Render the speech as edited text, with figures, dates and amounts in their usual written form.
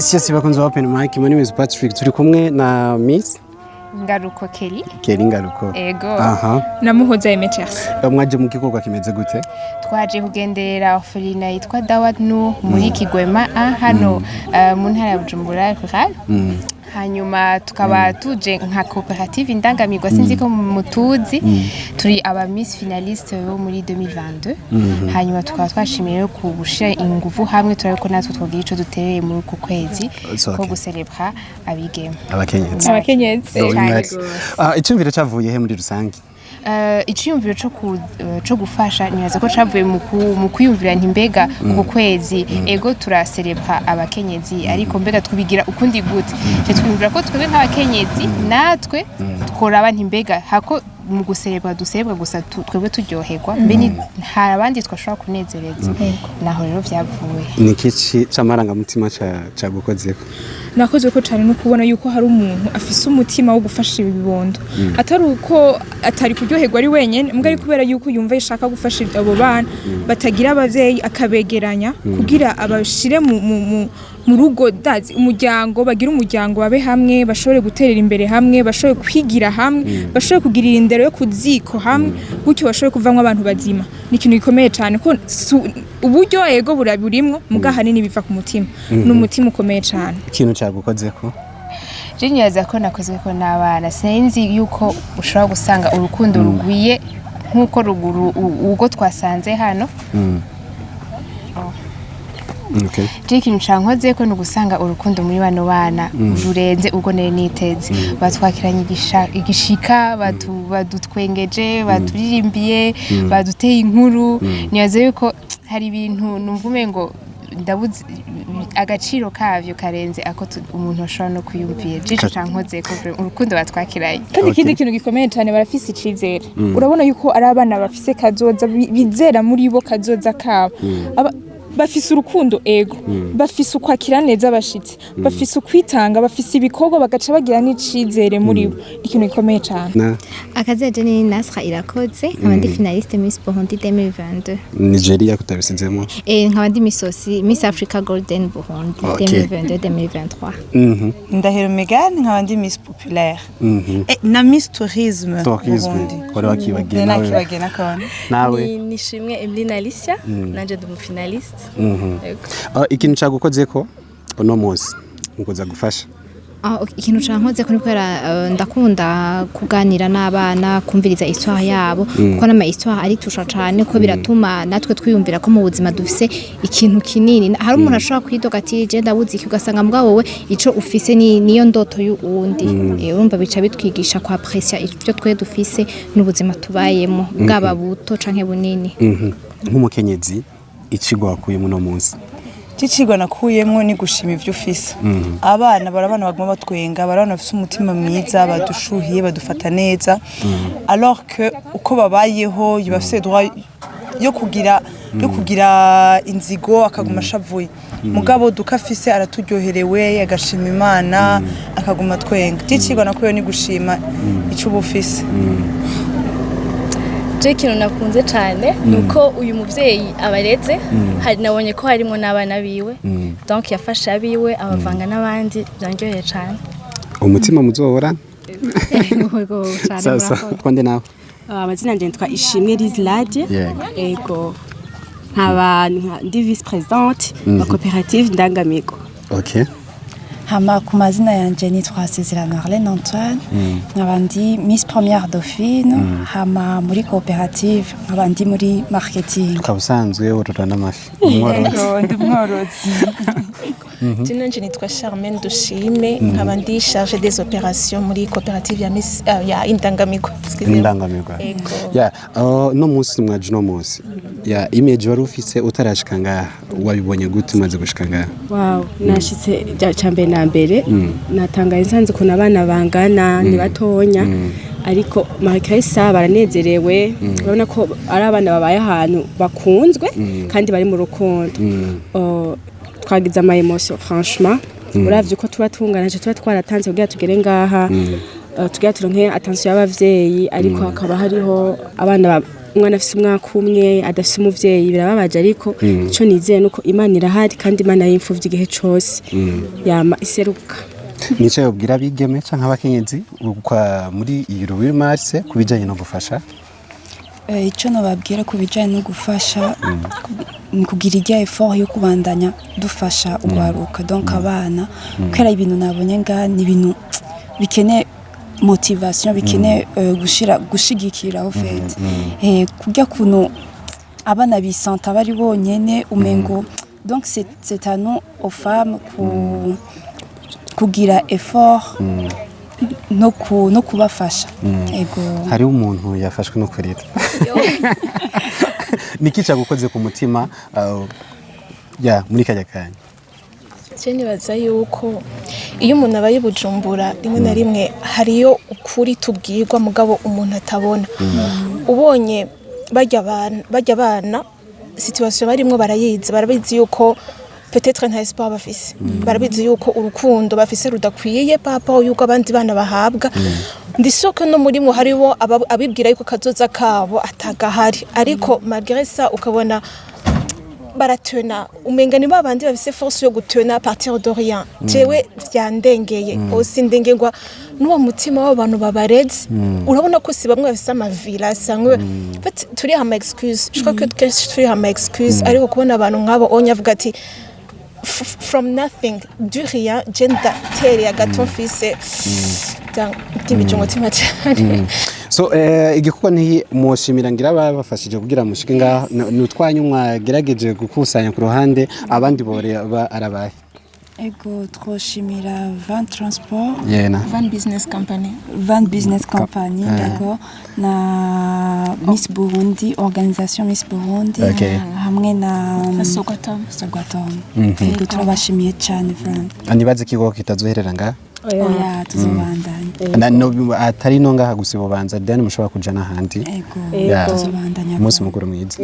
Sisi bakunze open mic muri Miss Patrick turi kumwe na Miss Ngaruko Kiri. Kiri Ngaruko. Ego. Aha. Namuhoza Emecherse. Mwaje mu gikorwa kimeze gute? Twaje kugendera orphelinat yitwa Dawadnu muri Kigwema hano mu ntara ya Bujumbura rural. Hanyuma tukaba tuje nka cooperative indangamirwa sinzi ko mutuzi turi aba Miss finaliste bo muri 2022 hanyuma tukaba twashimiye ku gushira ingufu hamwe turariko natwe twogira ico dutereye muri ku kwezi ko gucelebra abigeme abakenyezi icyumviro cyavuye he muri rusange icyumviro cyo gufasha nibaza ko cavuye mu kwiyumvira ntimbega uko kwezi ego turacelebra abakenyezi ariko mbega twibigira ukundi gute twumvira ko twebwe nk'abakenyezi natwe tkoraba ntimbega hako mu guserebwa dusebwa gusa twebwe turyoherwa mbe hari abandi twashobora kunezereza naho rero byavuye ni kici camaranga mutima ca gukozeko nakoze ko cyane no kubona yuko hari umuntu afise umutima wo gufasha ibibondo atari uko atari kuryoherwa ari wenyene mbwa ari kubera yuko yumva yishaka gufasha abo bana batagira abavyeyi akabegeranya kugira abashire mu rugo dazi umuryango bagira umuryango babe hamwe bashobore guterera imbere hamwe bashobore kwigira hamwe bashobore kugirira indero yo kuziko hamwe gutyo bashobore kuvamwa abantu bazima ni ikintu gikomeye cyane ko uburyo ego buraburimwo muga hanini biva ku mutima n'umutima ukomeye cyane ikintu cyagukozeko Jinyaza ko nakoze ko nabana sinzi yuko ushobora gusanga urukundo rugwiye nkuko ruguru ubwo twasanze hano Okay. Ikintu cankoze ko nugusanga urukundo muri bano bana rurenze ubwo nere niteze batwakiranye igishika badutwengeje baturirimbiye baduteye inkuru niyaze yuko hari ibintu numvume ngo ndabuze agaciro kavyo karenze ako umuntu ashobora no kuyumvira jico cankoze ko urukundo batwakiranye kandi ikindi kintu gikomeye cyane barafise icizere urabona yuko ari abana bafise kazoza bizera muri bo kazoza kabo bafise urukundo ego bafise ukwakira neza abashitsi bafise ukwitanga bafise ibikorwa bagaca bagira n'icizere muri bo ikintu gikomeye cyane akazeje ni Nasra irakoze nkabandi finaliste Miss Bahuriye 2022 Nigeria kutabisizemo nkabandi Miss Africa Golden Bahuriye 2022-2023 ndahero Megan nkabandi Miss Populaire na Miss Tourisme wari wakibagena nawe nishimwe Emeline Alicia nanje ndi mu finaliste ikintu cyagukozeko uno munsi mukoza gufasha ikintu cankoze ko nikwera ndakunda kuganira n'abana kumviriza histoire yabo kuko nama histoire ari tusha cyane ko biratuma natwe twiyumvira ko mu buzima dufise ikintu kinini hari umuntu ashobora kwidoga ati je ndabuzi iki ugasanga mbwa wowe ico ufise niyo ndoto y'uwundi urumva bica bitwigisha kwa apprécier ivyo twe dufise n'ubuzima tubayemo bwaba buto canke bunini nk'umukenyezi ikigo wakuyemo no munsi Cicigwa nakuyemwo ni gushima ivyo ufise abana barabana baguma batwenga barabana bafise umutima mwiza badushuhiye badufata neza alors que uko babayeho yibafise droit yo kugira inzigo akaguma shavuye mugabo dukafise araturyoherewe agashima Imana akaguma twenga cicigwa nakuye ni gushima ico bufise ikintu nakunze cyane nuko uyu muvyeyi abareze hari nabonye ko harimo n'abana biwe donc yafasha abiwe abavanga n'abandi byanjoye cyane umutima muzobora sasa twande nawe amazina nje ntwa Ishimwe Lizlade ego nkaba ndi vice présidente wa coopérative ndangamirwa okay Hama ku mazina yanje nitwa Sezerano Arlene Antoine nkabandi Miss Première Dauphine hama muri coopérative nkabandi muri marketing kabusanzwe urura n'amafi ndumworozi Nje nitwa Charmaine Dushime nkabandi chargée des opérations muri coopérative ya Miss ya Indangamirwa no munsi mwaje no munsi image wari ufise utarashika ngaha wabibonye gute umaze gushika ngaha wow nashitse cyambe na mbere natangaye nsanze ko nabana bangana ni batonya ariko Marikaisa baranezerewe urabona ko ari abana babaye ahantu bakunzwe kandi bari mu rukundo twagize ama emotion franchement uravye uko tuba tunganaje tuba twaratanze kugira tugere ngaha tugira turonke attention y'abavyeyi ariko hakaba hariho abana umwana afise umwaka umwe adafise umuvyeyi birababaje ariko ico nizeye nuko Imana irahari kandi Imana y'imfuvyi igihe cose yama iseruka. Nico yobwira abigeme canke abakenyezi kwa muri iyi Rubi Marse kubijanye no gufasha. Icyo nababwira ku bijyanye no gufasha ni kugira ijya effort yo kubandanya dufasha urwaruka donc abana kubera ibintu nabonye ngaha ni ibintu bikeneye motivation bikeneye gushigikira au fait kujya kuno abana bisanta bari bonyene umengo donc c'est à nous aux femmes kugira effort no kubafasha ego hari umuntu yafashwe no kurira nikica gukoze ku mutima ya muri kajya kanya je nibaza yuko iyo umuntu abaye Bujumbura rimwe na rimwe hariyo ukuri tubwirwa mugabo umuntu atabona ubonye bajya abana situation barimwo barayizi barabizi yuko peut-être nta espoir bafise barabizi yuko urukundo bafise rudakwiye papa yuko abandi bana bahabwa ndisoko no murimo haribo abibwira yuko kazoza kabo atagahari ariko malgré ça ukabona baratena umenga ni babandi bafise force yo gutena à partir de rien jewe vyandengeye osi ndengengwa n'uwo mutima w'abantu babareze urabona ko si bamwe bafise amavila sangwe turi hama excuse je crois que turi hama excuse ariko kubona abantu nk'abo onye avuga ati from nothing du rien genda tere agaton fise tibijungo timacane so igikuko ni mushimira ngira babafashije kugira mushike nga nutwanyu mwagerageje gukusanya ku ruhande abandi bore arabaye ego twoshimira Van Transport Van Business Company d'accord na Miss Burundi organisation Miss Burundi hamwe na Sogatom ego turabashimiye cyane Van anibaze kigo kitazoherera nga oya tuzobandanya no atari no ngaha gusiba Bubanza then mushobora kuja n'ahandi ego tuzobandanya umunsi mukuru mwiza